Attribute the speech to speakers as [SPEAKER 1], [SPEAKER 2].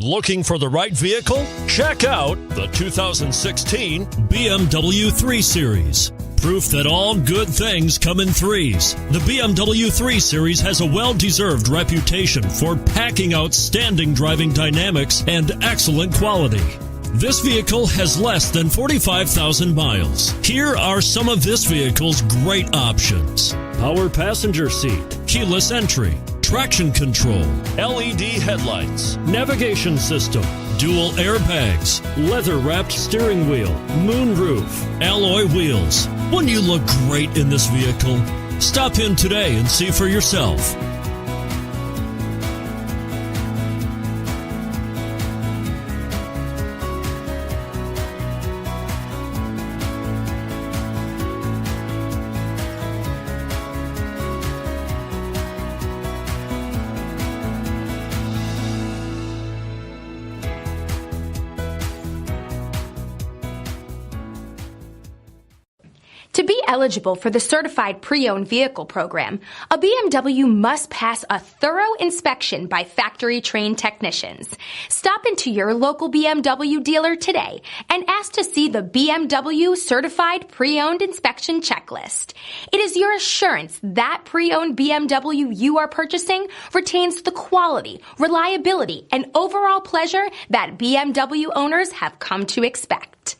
[SPEAKER 1] Looking for the right vehicle? Check out the 2016 BMW 3 Series. Proof that all good things come in threes. The BMW 3 Series has a well-deserved reputation for packing outstanding driving dynamics and excellent quality. This vehicle has less than 45,000 miles. Here are some of this vehicle's great options: power passenger seat, keyless entry, traction control, LED headlights, navigation system, dual airbags, leather-wrapped steering wheel, moonroof, alloy wheels. Wouldn't you look great in this vehicle? Stop in today and see for yourself.
[SPEAKER 2] To be eligible for the Certified Pre-Owned Vehicle Program, a BMW must pass a thorough inspection by factory-trained technicians. Stop into your local BMW dealer today and ask to see the BMW Certified Pre-Owned Inspection Checklist. It is your assurance that pre-owned BMW you are purchasing retains the quality, reliability, and overall pleasure that BMW owners have come to expect.